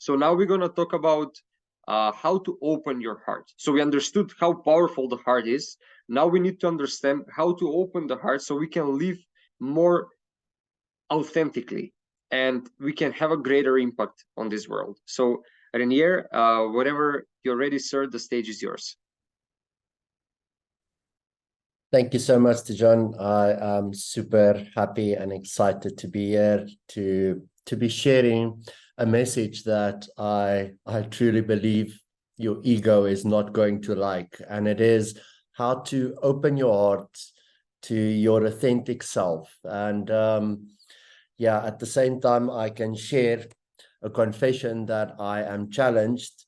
So now we're going to talk about how to open your heart. So we understood how powerful the heart is. Now we need to understand how to open the heart so we can live more authentically and we can have a greater impact on this world. So Renier, whatever you're ready, sir, the stage is yours. Thank you so much, John. I am super happy and excited to be here to be sharing a message that I truly believe your ego is not going to like, and it is how to open your heart to your authentic self. And yeah, at the same time, I can share a confession that I am challenged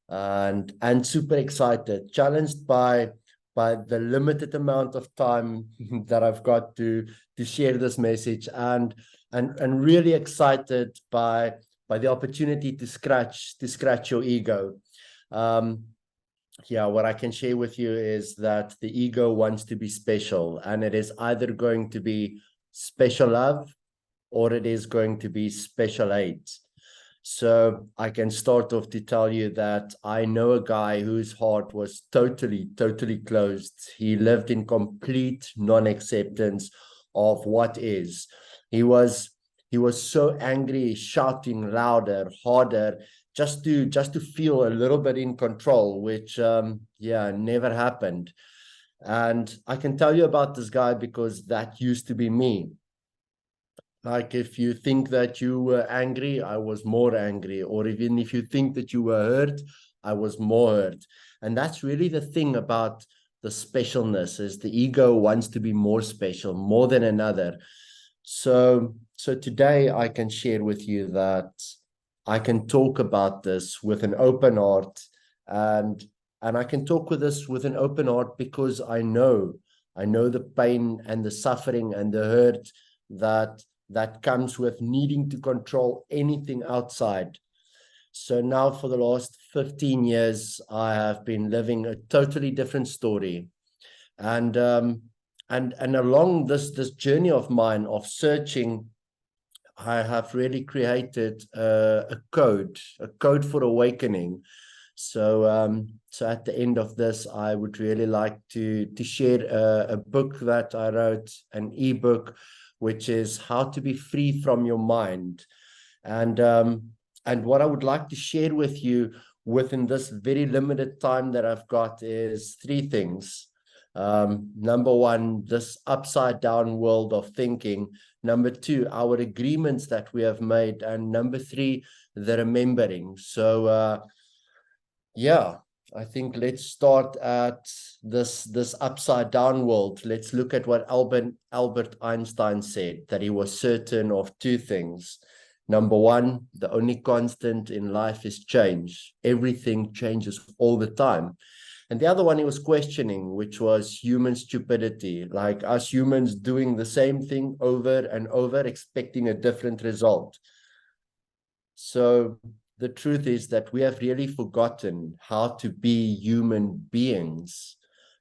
and super excited, challenged by the limited amount of time that I've got to share this message, and really excited by the opportunity to scratch your ego. Yeah, what I can share with you is that the ego wants to be special, and it is either going to be special love or it is going to be special hate. So I can start off to tell you that I know a guy whose heart was totally closed. He lived in complete non-acceptance of what is. He was so angry, shouting louder, harder, just to feel a little bit in control, which yeah, never happened. And I can tell you about this guy because that used to be me. Like, if you think that you were angry, I was more angry. Or even if you think that you were hurt, I was more hurt. And that's really the thing about the specialness, is the ego wants to be more special, more than another. So today I can share with you that I can talk about this with an open heart, and I can talk with this with an open heart because I know the pain and the suffering and the hurt that comes with needing to control anything outside. So now for the last 15 years, I have been living a totally different story. And along this journey of mine of searching, I have really created a code for awakening. So so at the end of this, I would really like to share a book that I wrote, an ebook, which is How to Be Free from Your Mind. And what I would like to share with you within this very limited time that I've got is three things. Number one, this upside down world of thinking. Number two, our agreements that we have made. And number three, the remembering. So yeah, I think let's start at this upside down world. Let's look at what Albert Einstein said, that he was certain of two things. Number one, the only constant in life is change. Everything changes all the time. And the other one he was questioning, which was human stupidity, like us humans doing the same thing over and over, expecting a different result. So the truth is that we have really forgotten how to be human beings.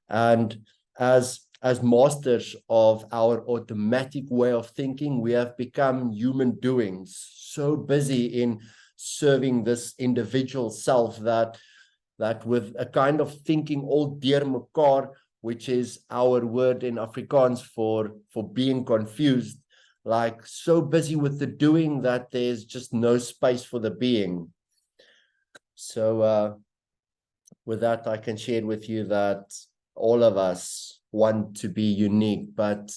And as masters of our automatic way of thinking, we have become human doings, so busy in serving this individual self that with a kind of thinking all dear mekaar, which is our word in Afrikaans for being confused, like so busy with the doing that there's just no space for the being. So with that, I can share with you that all of us want to be unique, but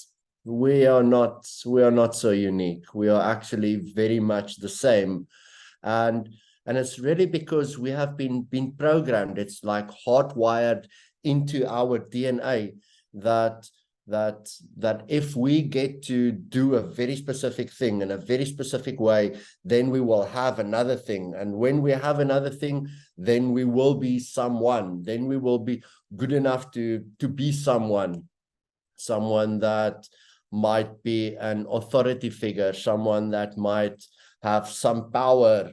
we are not so unique. We are actually very much the same. And it's really because we have been programmed. It's like hardwired into our DNA that if we get to do a very specific thing in a very specific way, then we will have another thing. And when we have another thing, then we will be someone. Then we will be good enough to be someone that might be an authority figure, someone that might have some power.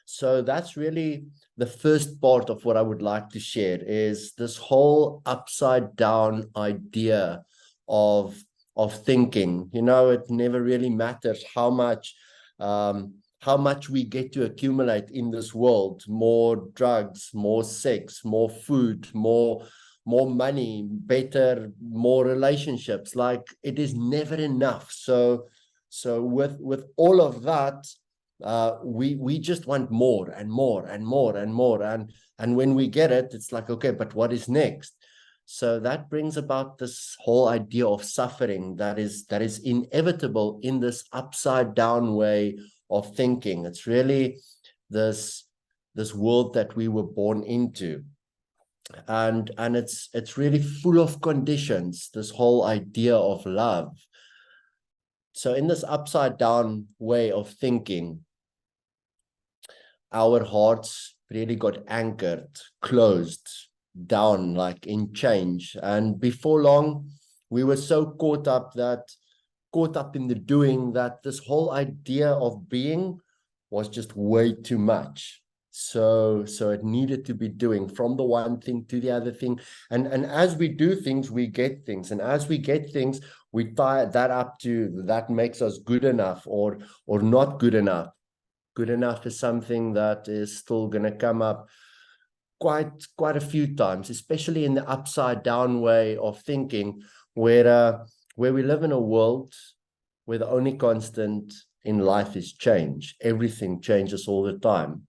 So that's really the first part of what I would like to share, is this whole upside down idea of thinking. You know, it never really matters how much how much we get to accumulate in this world: more drugs, more sex, more food, more money, better, more relationships. Like, it is never enough. So with all of that, we just want more and more and more and more, and when we get it, it's like, okay, but what is next? So that brings about this whole idea of suffering that is inevitable in this upside down way of thinking. It's really this world that we were born into, and it's really full of conditions, this whole idea of love. So in this upside down way of thinking, our hearts really got anchored, closed down, like in change. And before long, we were so caught up in the doing, that this whole idea of being was just way too much. So it needed to be doing, from the one thing to the other thing. And as we do things, we get things. And as we get things, we tie that up to that makes us good enough or not good enough. Good enough is something that is still going to come up quite a few times, especially in the upside down way of thinking, where we live in a world where the only constant in life is change. Everything changes all the time.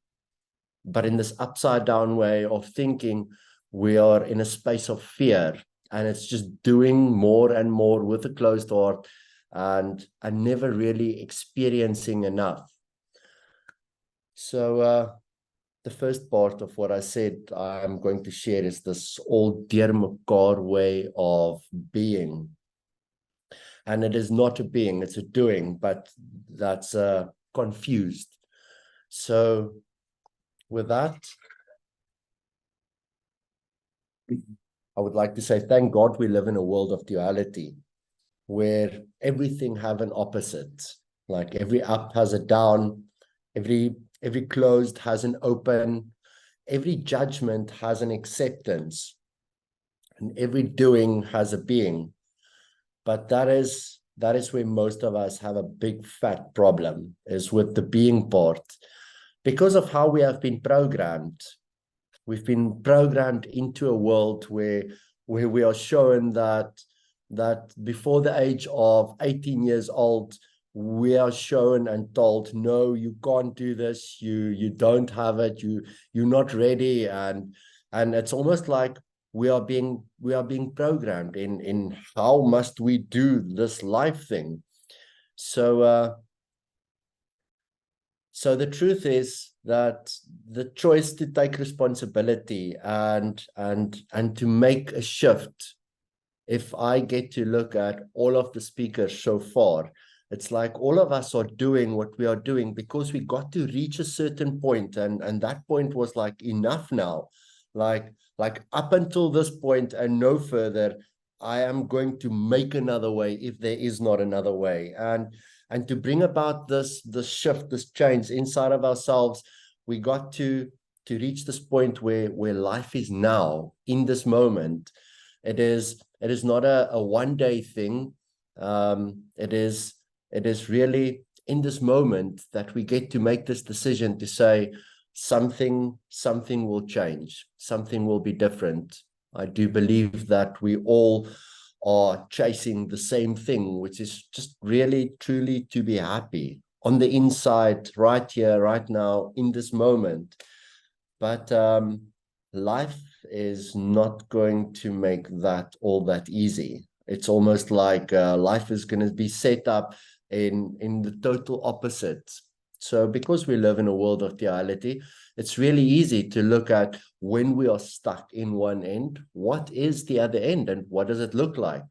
But in this upside down way of thinking, we are in a space of fear, and it's just doing more and more with a closed heart, and never really experiencing enough. So the first part of what I said I'm going to share is this all dear mekaar way of being. And it is not a being, it's a doing, but that's confused. So with that, I would like to say, thank God we live in a world of duality, where everything have an opposite. Like every up has a down, every closed has an open, every judgment has an acceptance, and every doing has a being. But that is where most of us have a big fat problem, is with the being part, because of how we have been programmed. We've been programmed into a world where we are shown that before the age of 18 years old, we are shown and told, no, you can't do this, you don't have it, you're not ready, and it's almost like we are being programmed in how must we do this life thing. So the truth is that the choice to take responsibility and to make a shift, if I get to look at all of the speakers so far, it's like all of us are doing what we are doing because we got to reach a certain point, and that point was like, enough now. Like up until this point and no further, I am going to make another way if there is not another way. And to bring about this shift, this change inside of ourselves, we got to reach this point where life is now, in this moment. It is not a one-day thing. It is really in this moment that we get to make this decision to say, something will change, something will be different. I do believe that we all are chasing the same thing, which is just really, truly to be happy on the inside, right here, right now, in this moment. But life is not going to make that all that easy. It's almost like life is going to be set up in the total opposite. So because we live in a world of duality, it's really easy to look at, when we are stuck in one end, what is the other end and what does it look like?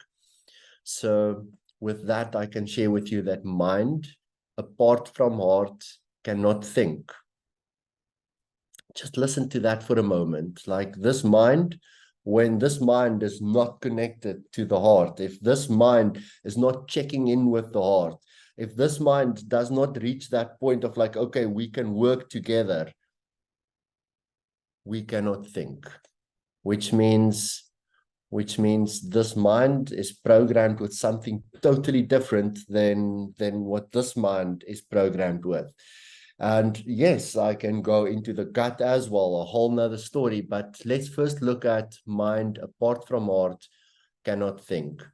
So with that, I can share with you that mind, apart from heart, cannot think. Just listen to that for a moment. Like this mind, when this mind is not connected to the heart, if this mind is not checking in with the heart, if this mind does not reach that point of like, okay, we can work together, we cannot think, which means this mind is programmed with something totally different than what this mind is programmed with. And yes, I can go into the gut as well, a whole nother story. But let's first look at mind apart from heart cannot think.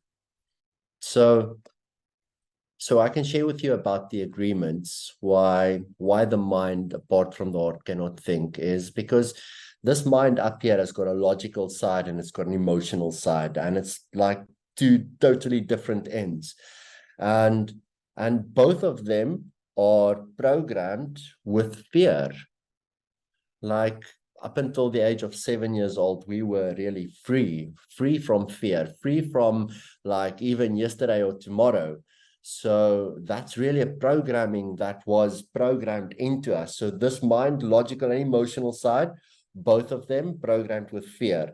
So I can share with you about the agreements, why the mind apart from the heart cannot think is because this mind up here has got a logical side and it's got an emotional side, and it's like two totally different ends. And both of them are programmed with fear. Like up until the age of 7 years old, we were really free from fear, free from like even yesterday or tomorrow. So that's really a programming that was programmed into us. So this mind, logical and emotional side, both of them programmed with fear.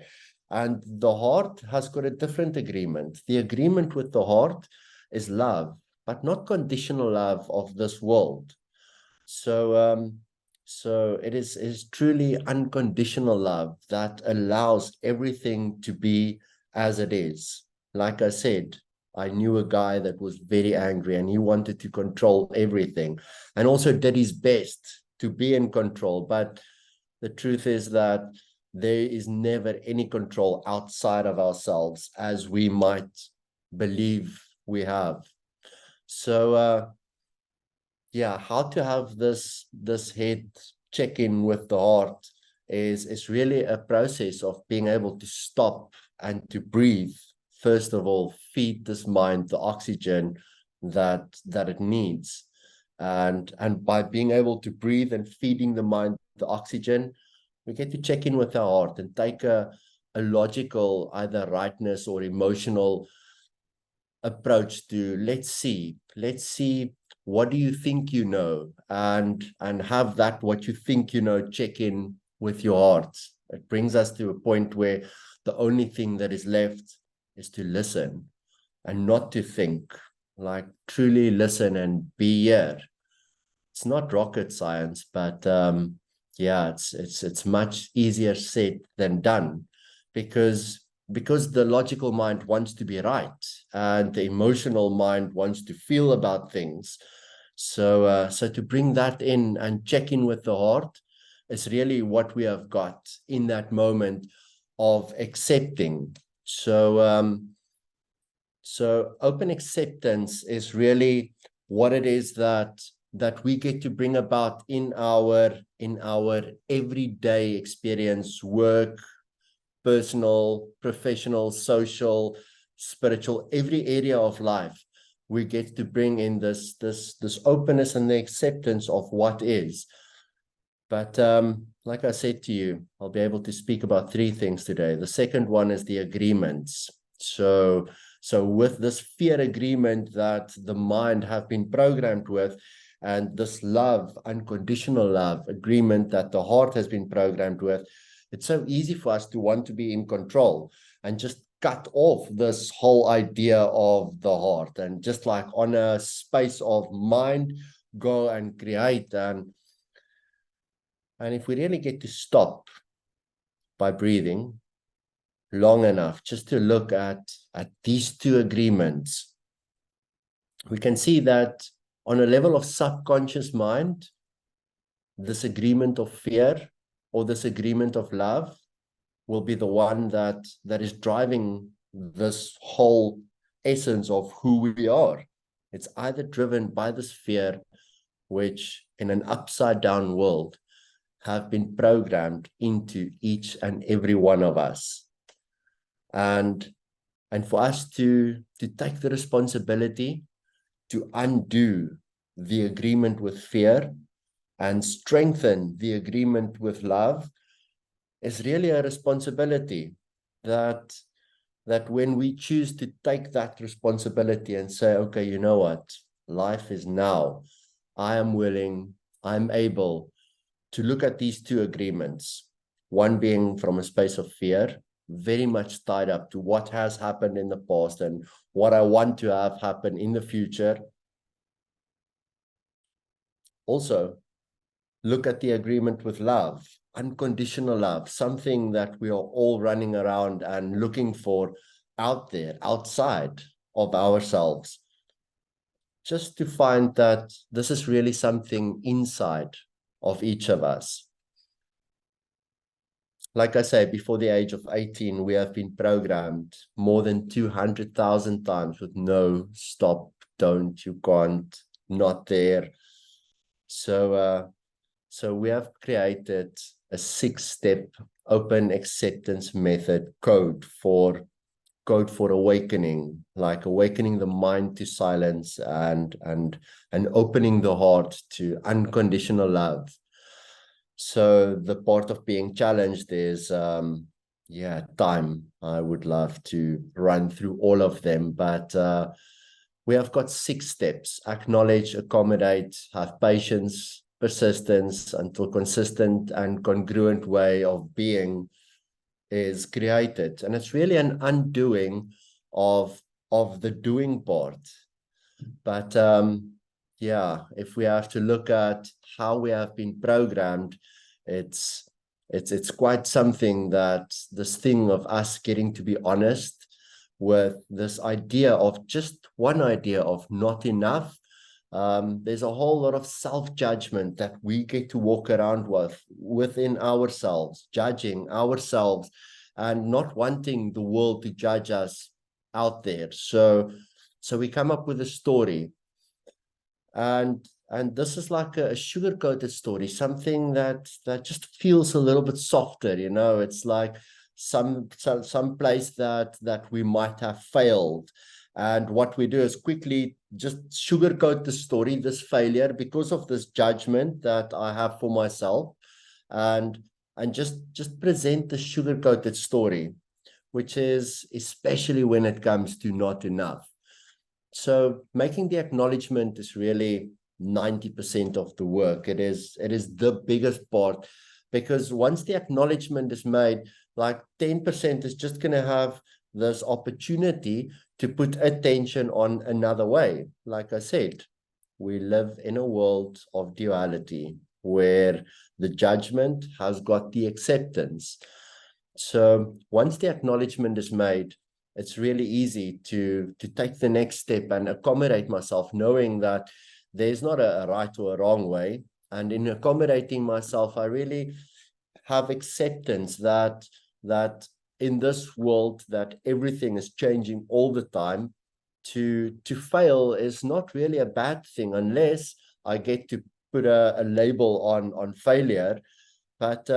And the heart has got a different agreement. The agreement with the heart is love, but not conditional love of this world. So it is truly unconditional love that allows everything to be as it is. Like I said, I knew a guy that was very angry and he wanted to control everything and also did his best to be in control. But the truth is that there is never any control outside of ourselves as we might believe we have. So, yeah, how to have this head check-in with the heart is really a process of being able to stop and to breathe. First of all, feed this mind the oxygen that it needs. And by being able to breathe and feeding the mind the oxygen, we get to check in with our heart and take a logical, either rightness or emotional approach to let's see what do you think you know, and have that what you think you know check in with your heart. It brings us to a point where the only thing that is left is to listen and not to think, like truly listen and be here. It's not rocket science, but yeah, it's much easier said than done, because the logical mind wants to be right and the emotional mind wants to feel about things. So to bring that in and check in with the heart is really what we have got in that moment of accepting. So open acceptance is really what it is that we get to bring about in our everyday experience, work, personal, professional, social, spiritual, every area of life. We get to bring in this openness and the acceptance of what is. But like I said to you, I'll be able to speak about three things today. The second one is the agreements. So with this fear agreement that the mind have been programmed with, and this love, unconditional love agreement that the heart has been programmed with, it's so easy for us to want to be in control and just cut off this whole idea of the heart and just like on a space of mind, go and create. And if we really get to stop by breathing long enough just to look at these two agreements, we can see that on a level of subconscious mind, this agreement of fear or this agreement of love will be the one that is driving this whole essence of who we are. It's either driven by this fear, which in an upside down world have been programmed into each and every one of us. And for us to take the responsibility to undo the agreement with fear and strengthen the agreement with love is really a responsibility that when we choose to take that responsibility and say, okay, you know what, life is now, I am willing, I'm able to look at these two agreements, one being from a space of fear, very much tied up to what has happened in the past and what I want to have happen in the future. Also, look at the agreement with love, unconditional love, something that we are all running around and looking for out there, outside of ourselves. just to find that this is really something inside of each of us. Like I say, before the age of 18, we have been programmed more than 200,000 times with no, stop, don't, you can't, not there. So we have created a 6-step open acceptance method code for awakening, like awakening the mind to silence and opening the heart to unconditional love. So the part of being challenged is time. I would love to run through all of them, but we have got 6 steps: acknowledge, accommodate, have patience, persistence, until consistent and congruent way of being is created. And it's really an undoing of the doing part. But if we have to look at how we have been programmed, it's quite something, that this thing of us getting to be honest with this idea of just one idea of not enough. There's a whole lot of self-judgment that we get to walk around with within ourselves, judging ourselves and not wanting the world to judge us out there. So we come up with a story, and this is like a sugar-coated story, something that just feels a little bit softer. It's like some place that we might have failed, and what we do is quickly just sugarcoat the story, this failure, because of this judgment that I have for myself, and just present the sugar-coated story, which is especially when it comes to not enough. So making the acknowledgement is really 90% of the work. It is the biggest part, because once the acknowledgement is made, like 10% is just going to have this opportunity to put attention on another way. Like I said, we live in a world of duality where the judgment has got the acceptance. So once the acknowledgement is made, it's really easy to take the next step and accommodate myself, knowing that there's not a right or a wrong way. And in accommodating myself, I really have acceptance that in this world that everything is changing all the time. To fail is not really a bad thing, unless I get to put a label on failure. But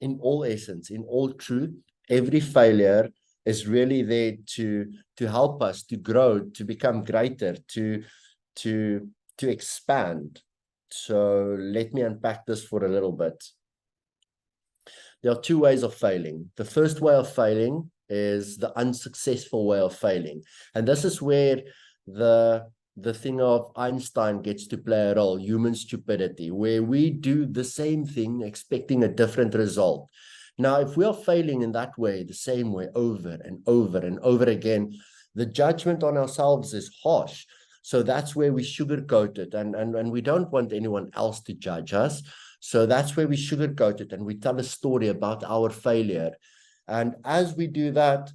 in all essence, in all truth, every failure is really there to help us to grow, to become greater, to expand. So let me unpack this for a little bit. There are 2 ways of failing. The first way of failing is the unsuccessful way of failing. And this is where the thing of Einstein gets to play a role, human stupidity, where we do the same thing expecting a different result. Now, if we are failing in that way, the same way, over and over and over again, the judgment on ourselves is harsh. So that's where we sugarcoat it, and we don't want anyone else to judge us. So that's where we sugarcoat it, and we tell a story about our failure. And as we do that,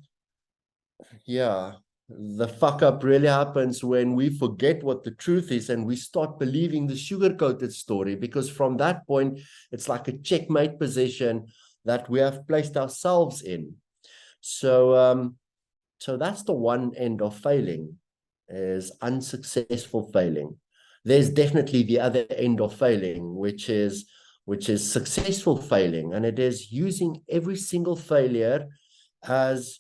the fuck up really happens when we forget what the truth is and we start believing the sugar-coated story, because from that point, it's like a checkmate position that we have placed ourselves in. So that's the one end of failing, is unsuccessful failing. There's definitely the other end of failing, which is successful failing, and it is using every single failure as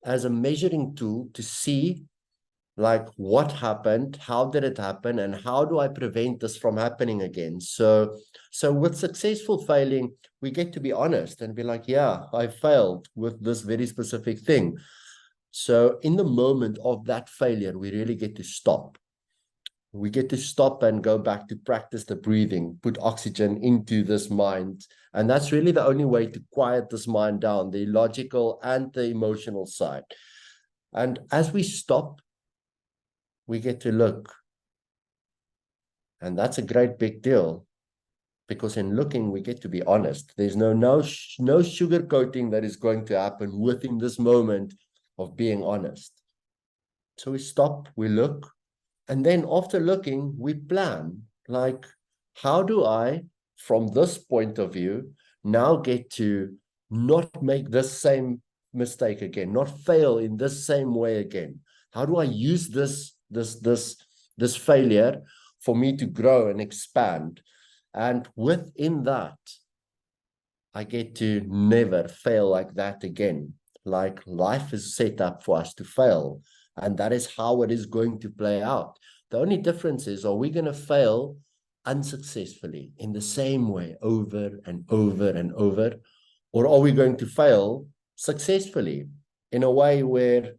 a measuring tool to see, like, what happened, how did it happen, and how do I prevent this from happening again. So with successful failing, we get to be honest and be like, yeah, I failed with this very specific thing. So in the moment of that failure, we really get to stop. We get to stop and go back to practice the breathing, put oxygen into this mind. And that's really the only way to quiet this mind down, the logical and the emotional side. And as we stop, we get to look. And that's a great big deal, because in looking, we get to be honest. There's no sugarcoating that is going to happen within this moment of being honest. So we stop, we look, And then after looking, we plan, like, how do I, from this point of view, now get to not make this same mistake again, not fail in this same way again? How do I use this failure for me to grow and expand? And within that, I get to never fail like that again. Like, life is set up for us to fail, and that is how it is going to play out. The only difference is, are we going to fail unsuccessfully in the same way over and over and over, or are we going to fail successfully in a way where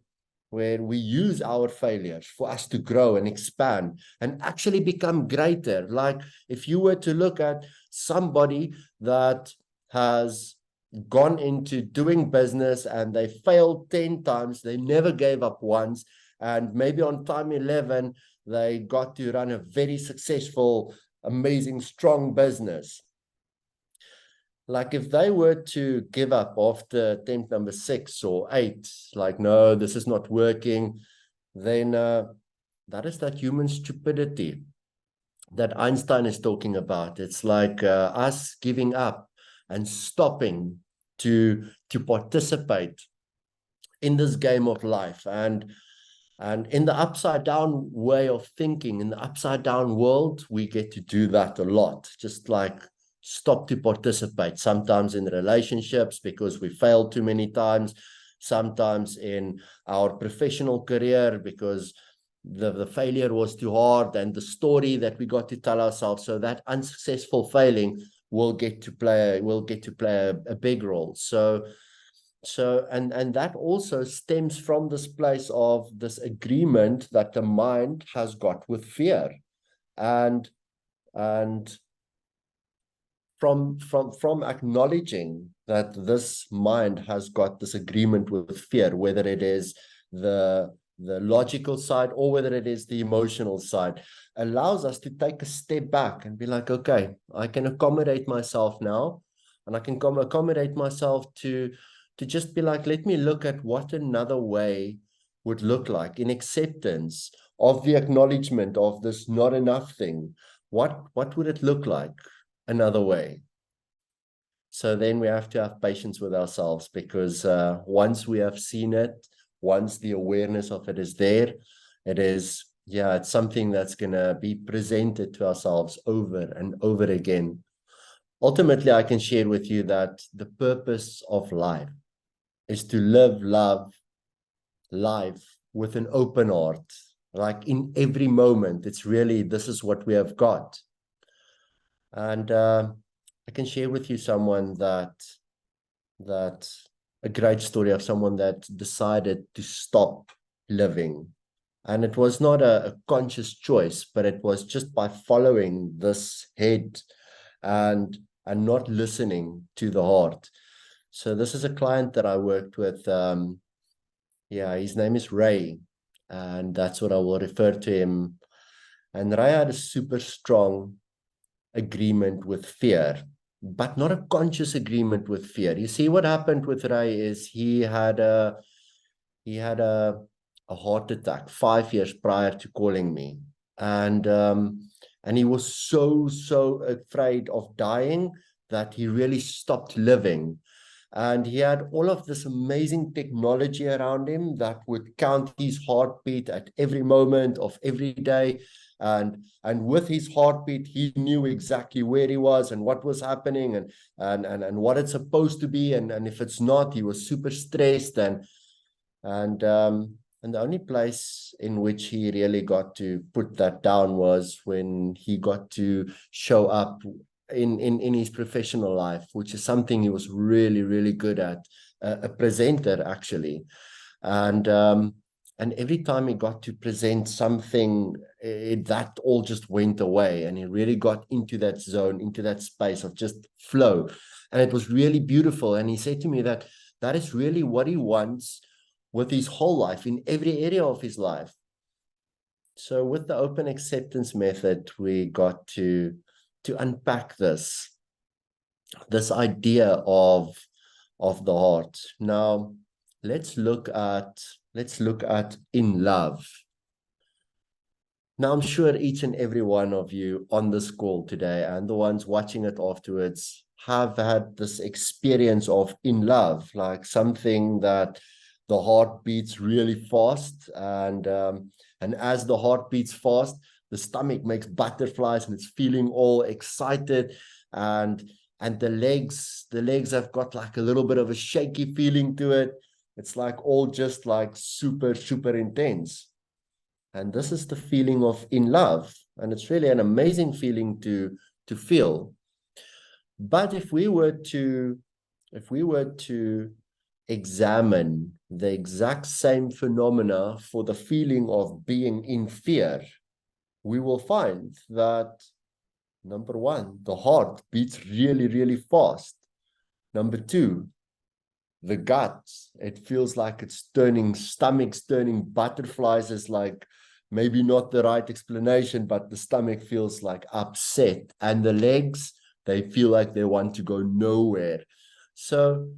we use our failures for us to grow and expand and actually become greater? Like, if you were to look at somebody that has gone into doing business and they failed 10 times, they never gave up once, and maybe on time 11 they got to run a very successful, amazing, strong business. Like, if they were to give up after attempt number 6 or 8, like, no, this is not working, then that is that human stupidity that Einstein is talking about. It's like us giving up and stopping to participate in this game of life. And in the upside down way of thinking, in the upside down world, we get to do that a lot. Just like stop to participate, sometimes in relationships because we failed too many times, sometimes in our professional career because the failure was too hard, and the story that we got to tell ourselves. So that unsuccessful failing will get to play a big role. So and that also stems from this place of this agreement that the mind has got with fear, and from acknowledging that this mind has got this agreement with fear, whether it is the logical side or whether it is the emotional side, allows us to take a step back and be like, okay, I can accommodate myself now, and I can accommodate myself to just be like, let me look at what another way would look like in acceptance of the acknowledgement of this not enough thing. What would it look like another way? So then we have to have patience with ourselves, because once we have seen it, once the awareness of it is there, it is, yeah, it's something that's going to be presented to ourselves over and over again. Ultimately, I can share with you that the purpose of life is to live, love life with an open heart. Like, in every moment, it's really, this is what we have got. And I can share with you a great story of someone that decided to stop living. And it was not a conscious choice, but it was just by following this head and not listening to the heart. So this is a client that I worked with. Yeah, his name is Ray, and that's what I will refer to him. And Ray had a super strong agreement with fear, but not a conscious agreement with fear. You see, what happened with Ray is he had a heart attack 5 years prior to calling me, and he was so afraid of dying that he really stopped living. And he had all of this amazing technology around him that would count his heartbeat at every moment of every day. And with his heartbeat, he knew exactly where he was and what was happening, and what it's supposed to be. And if it's not, he was super stressed. And the only place in which he really got to put that down was when he got to show up in his professional life, which is something he was really good at, a presenter actually. And every time he got to present something, that all just went away, and he really got into that zone, into that space of just flow. And it was really beautiful. And he said to me that that is really what he wants with his whole life, in every area of his life. So with the open acceptance method, we got to unpack this idea of the heart. Now, let's look at in love. Now, I'm sure each and every one of you on this call today and the ones watching it afterwards have had this experience of in love, like something that the heart beats really fast. And as the heart beats fast, the stomach makes butterflies and it's feeling all excited. And the legs have got like a little bit of a shaky feeling to it. It's like all just like super, super intense. And this is the feeling of in love. And it's really an amazing feeling to feel. But if we were to examine the exact same phenomena for the feeling of being in fear, we will find that number one, the heart beats really, really fast. Number two, the guts, it feels like it's turning, stomach's turning butterflies is like maybe not the right explanation, but the stomach feels like upset, and the legs, they feel like they want to go nowhere. So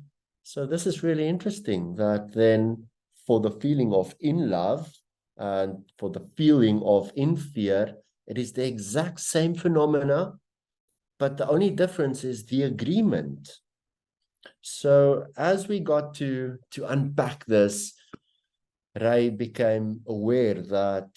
this is really interesting that then for the feeling of in love and for the feeling of in fear, it is the exact same phenomena, but the only difference is the agreement. So as we got to unpack this, Ray became aware that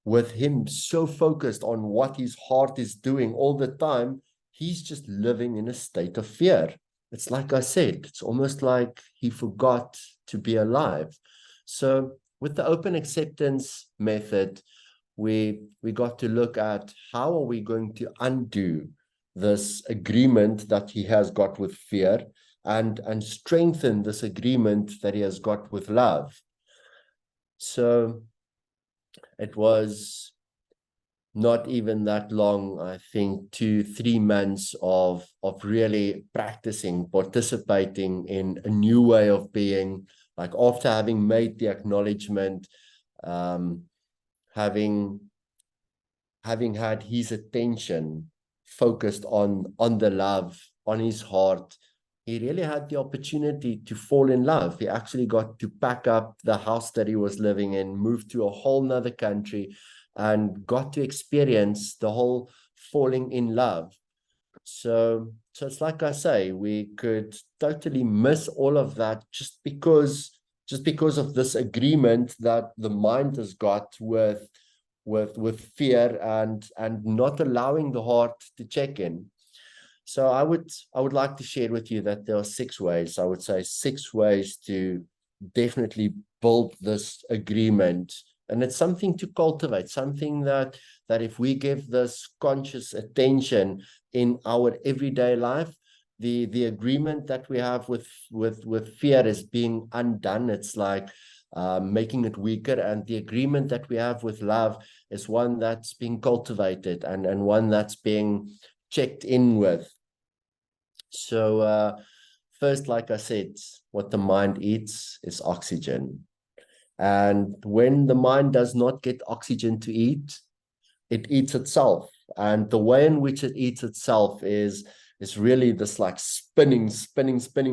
with him so focused on what his heart is doing all the time, he's just living in a state of fear. It's like I said, it's almost like he forgot to be alive. So with the open acceptance method, we got to look at how are we going to undo this agreement that he has got with fear and strengthen this agreement that he has got with love. So it was not even that long, I think 2-3 months of really practicing, participating in a new way of being. Like after having made the acknowledgement, having had his attention focused on the love, on his heart, he really had the opportunity to fall in love. He actually got to pack up the house that he was living in, move to a whole nother country, and got to experience the whole falling in love. So it's like I say, we could totally miss all of that just because of this agreement that the mind has got with fear and not allowing the heart to check in. So I would like to share with you that there are 6 ways. I would say 6 ways to definitely build this agreement. And it's something to cultivate, something that if we give this conscious attention in our everyday life, the agreement that we have with fear is being undone. It's like making it weaker, and the agreement that we have with love is one that's being cultivated and one that's being checked in with. So first, like I said, what the mind eats is oxygen. And when the mind does not get oxygen to eat, it eats itself. And the way in which it eats itself is really this like spinning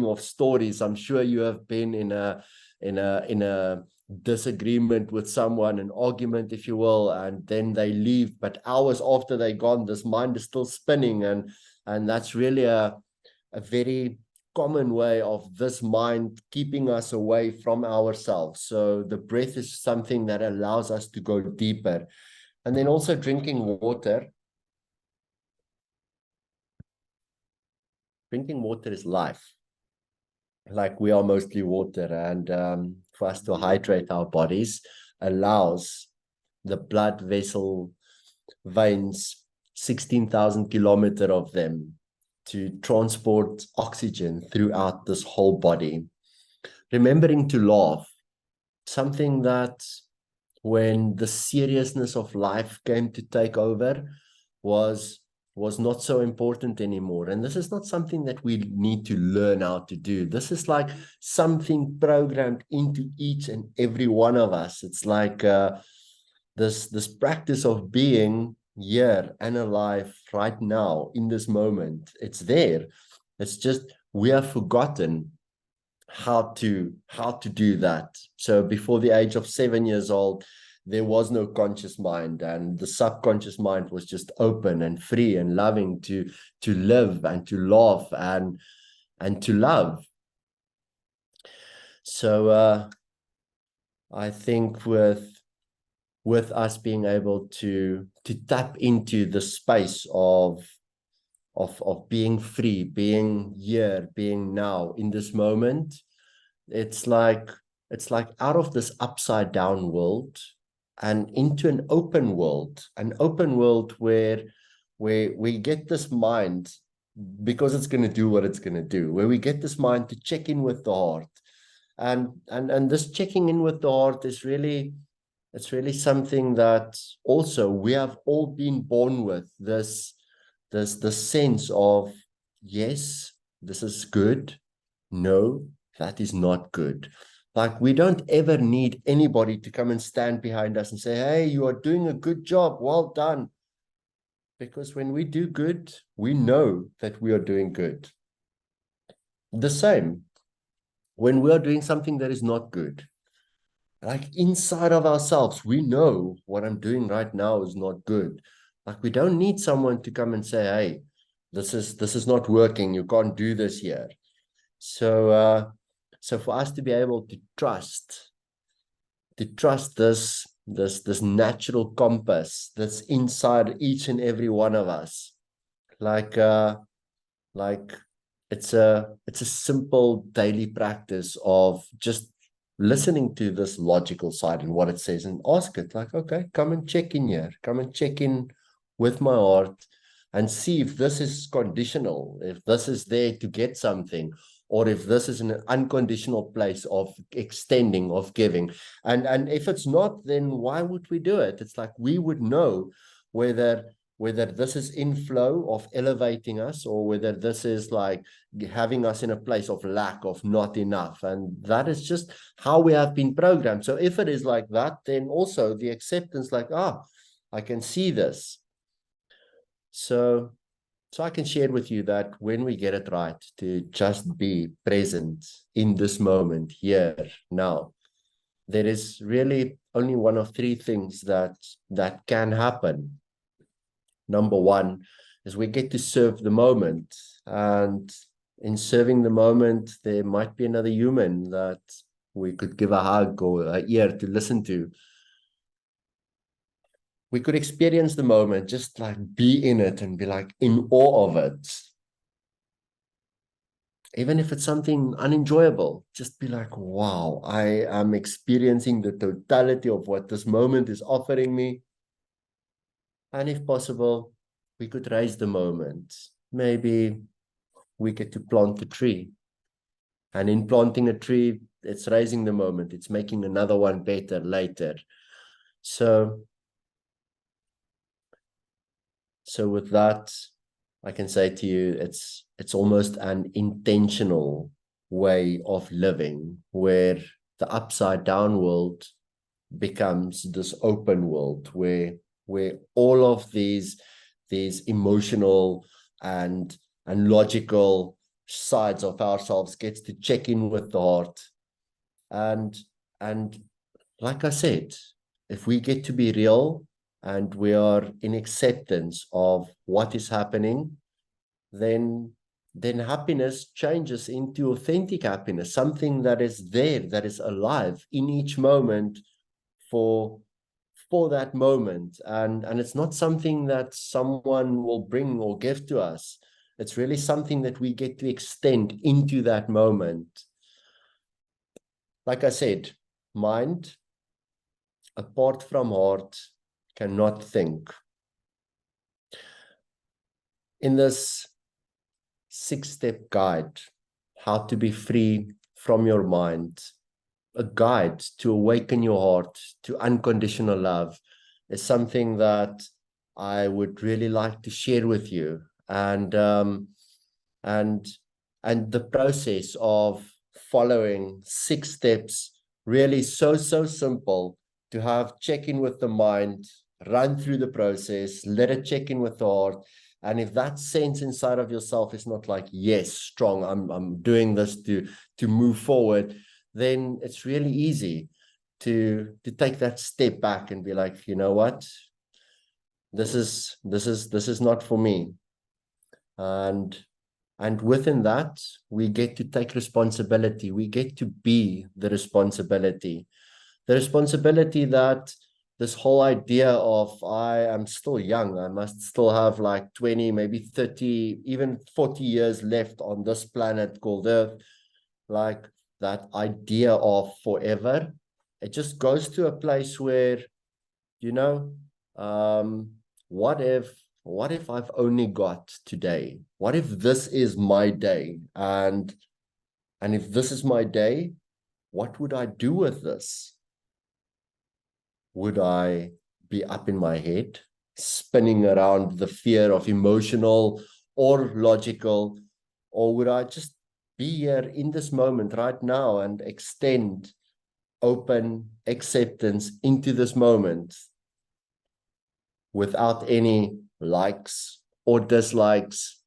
of stories. I'm sure you have been in a disagreement with someone, an argument, if you will, and then they leave, but hours after they're gone, this mind is still spinning, and that's really a very common way of this mind keeping us away from ourselves. So the breath is something that allows us to go deeper. And then also drinking water. Drinking water is life. Like we are mostly water, and for us to hydrate our bodies allows the blood vessel veins, 16,000 kilometers of them, to transport oxygen throughout this whole body. Remembering to laugh, something that when the seriousness of life came to take over was not so important anymore. And this is not something that we need to learn how to do. This is like something programmed into each and every one of us. It's like this practice of being here and alive right now in this moment. It's there. It's just we have forgotten how to do that. So before the age of 7 years old, there was no conscious mind, and the subconscious mind was just open and free and loving to live and to laugh and to love. So I think with us being able to tap into the space of being free, being here, being now in this moment, it's like out of this upside down world and into an open world where we get this mind, because it's going to do what it's going to do, where we get this mind to check in with the heart. And this checking in with the heart is really, it's really something that also we have all been born with, this sense of, yes, this is good, no, that is not good. Like, we don't ever need anybody to come and stand behind us and say, hey, you are doing a good job, well done. Because when we do good, we know that we are doing good. The same when we are doing something that is not good. Like, inside of ourselves, we know what I'm doing right now is not good. Like, we don't need someone to come and say, hey, this is not working, you can't do this here. So for us to be able to trust this natural compass that's inside each and every one of us, like it's a simple daily practice of just listening to this logical side and what it says, and ask it, like, okay, come and check in here, come and check in with my heart and see if this is conditional, if this is there to get something, or if this is an unconditional place of extending, of giving. And if it's not, then why would we do it? It's like we would know whether this is in flow of elevating us, or whether this is like having us in a place of lack, of not enough. And that is just how we have been programmed. So if it is like that, then also the acceptance, like, I can see this. So I can share with you that when we get it right to just be present in this moment, here, now, there is really only one of three things that can happen. Number one is we get to serve the moment. And in serving the moment, there might be another human that we could give a hug or an ear to listen to. We could experience the moment, just like be in it and be like in awe of it. Even if it's something unenjoyable, just be like, wow, I am experiencing the totality of what this moment is offering me. And if possible, we could raise the moment. Maybe we get to plant a tree. And in planting a tree, it's raising the moment. It's making another one better later. So with that, I can say to you, it's almost an intentional way of living, where the upside down world becomes this open world where all of these emotional and logical sides of ourselves gets to check in with the heart. And like I said, if we get to be real and we are in acceptance of what is happening, then happiness changes into authentic happiness, something that is there, that is alive in each moment for that moment. And it's not something that someone will bring or give to us. It's really something that we get to extend into that moment. Like I said, mind, apart from heart, cannot think. In this 6-step guide, how to be free from your mind, a guide to awaken your heart to unconditional love, is something that I would really like to share with you. And the process of following 6 steps, really so simple, to have check in with the mind, run through the process, let it check in with the heart. And if that sense inside of yourself is not like, yes, strong, I'm doing this to move forward, then it's really easy. to take that step back and be like, you know what, this is not for me. And within that, we get to take responsibility. We get to be the responsibility. The responsibility that this whole idea of I am still young, I must still have like 20, maybe 30, even 40 years left on this planet called Earth, like that idea of forever, it just goes to a place where, you know, what if I've only got today? What if this is my day? And if this is my day, what would I do with this? Would I be up in my head, spinning around the fear of emotional or logical, or would I just be here in this moment right now and extend open acceptance into this moment without any likes or dislikes?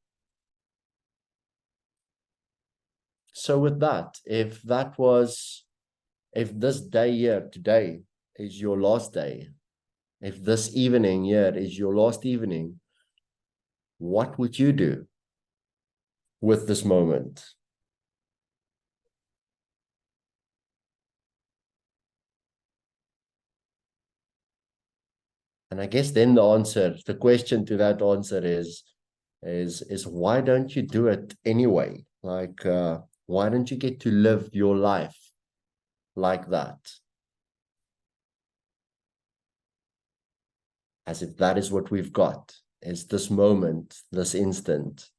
So with that, if this day here today is your last day, if this evening here is your last evening, what would you do with this moment? And I guess then the question to that answer is why don't you do it anyway? Like, why don't you get to live your life like that? As if that is what we've got, is this moment, this instant.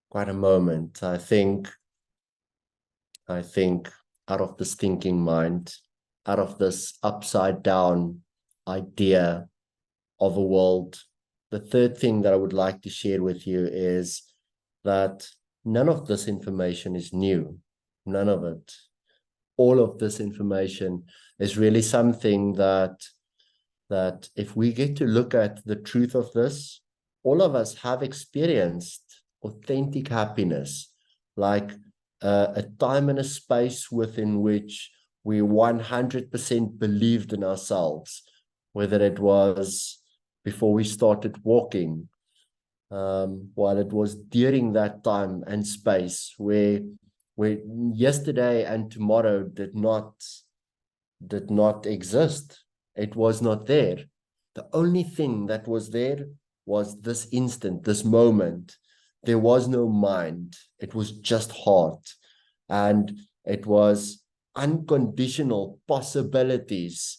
Quite a moment. I think out of this thinking mind, out of this upside down idea of a world, the third thing that I would like to share with you is that none of this information is new. None of it. All of this information is really something that if we get to look at the truth of this, all of us have experienced authentic happiness, like a time and a space within which we 100% believed in ourselves, whether it was before we started walking, while it was during that time and space where yesterday and tomorrow did not exist. It was not there. The only thing that was there was this instant, this moment. There was no mind. It was just heart. And it was unconditional possibilities.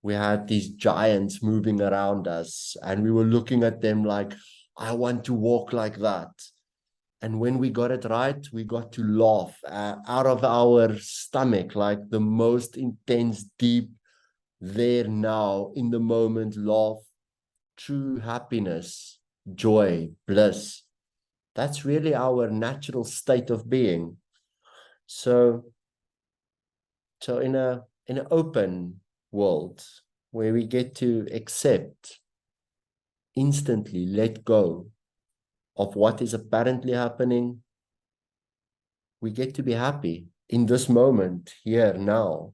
We had these giants moving around us, and we were looking at them like, I want to walk like that. And when we got it right, we got to laugh out of our stomach, like the most intense, deep, there now, in the moment, laugh, true happiness, joy, bliss. That's really our natural state of being. So in an open world where we get to accept, instantly let go of what is apparently happening, we get to be happy in this moment, here, now.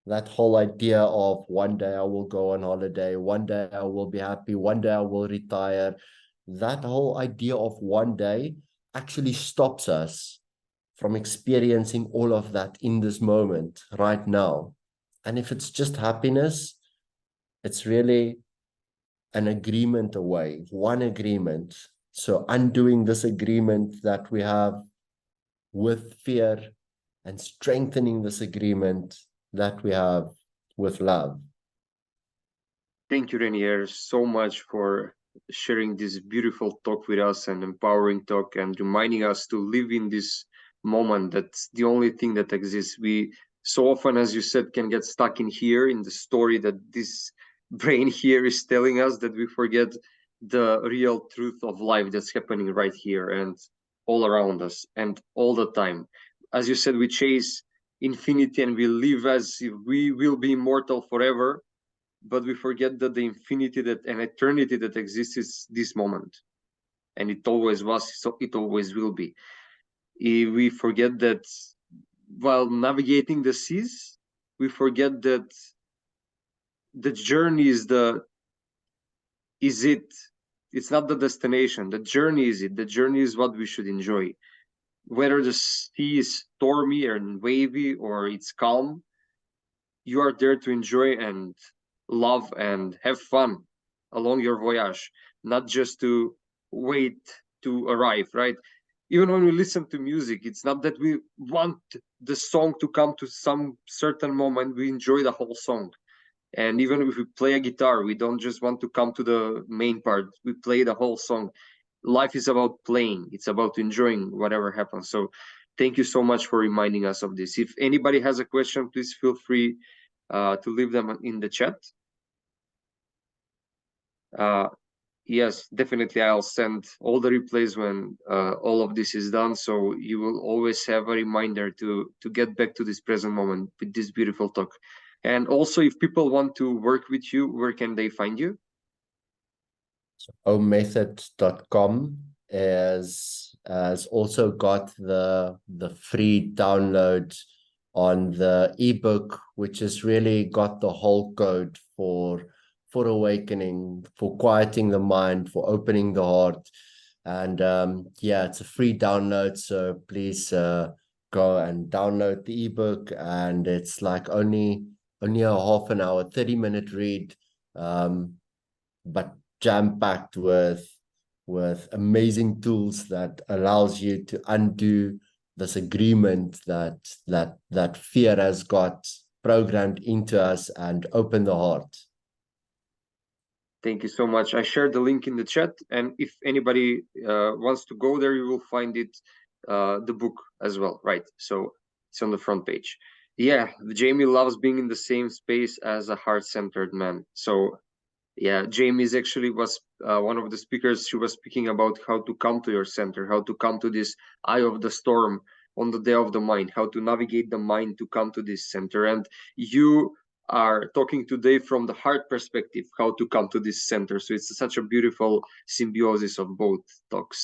That whole idea of one day I will go on holiday, one day I will be happy, one day I will retire, that whole idea of one day actually stops us from experiencing all of that in this moment, right now. And if it's just happiness, it's really an agreement away, one agreement. So undoing this agreement that we have with fear and strengthening this agreement that we have with love. Thank you, Renier, so much for sharing this beautiful talk with us and empowering talk and reminding us to live in this moment. That's the only thing that exists. We so often, as you said, can get stuck in here in the story that this brain here is telling us, that we forget the real truth of life that's happening right here and all around us and all the time. as you said, we chase infinity and we live as if we will be immortal forever, but we forget that the infinity that and eternity that exists is this moment, and it always was, so it always will be. If we forget that while navigating the seas, we forget that the journey is it. It's not the destination. The journey is it. The journey is what we should enjoy. Whether the sea is stormy and wavy or it's calm, you are there to enjoy and love and have fun along your voyage, not just to wait to arrive, right? Even when we listen to music, it's not that we want the song to come to some certain moment, we enjoy the whole song. And even if we play a guitar, we don't just want to come to the main part, we play the whole song. Life is about playing, it's about enjoying whatever happens. So thank you so much for reminding us of this. If anybody has a question, please feel free to leave them in the chat. Yes, definitely. I'll send all the replays when all of this is done, so you will always have a reminder to get back to this present moment with this beautiful talk. And also, if people want to work with you, where can they find you? Omethod.com has also got the free download on the ebook, which has really got the whole code for awakening, for quieting the mind, for opening the heart. And yeah, it's a free download, so please go and download the ebook. And it's like only a half an hour, 30-minute read, but jam-packed with amazing tools that allows you to undo this agreement that fear has got programmed into us and open the heart. Thank you so much. I shared the link in the chat, and if anybody wants to go there, you will find it, the book as well, right? So it's on the front page. Yeah, Jamie loves being in the same space as a heart-centered man. So yeah, Jamie actually was one of the speakers. She was speaking about how to come to your center, how to come to this eye of the storm on the day of the mind, how to navigate the mind to come to this center. And you are talking today from the heart perspective, how to come to this center. So it's such a beautiful symbiosis of both talks.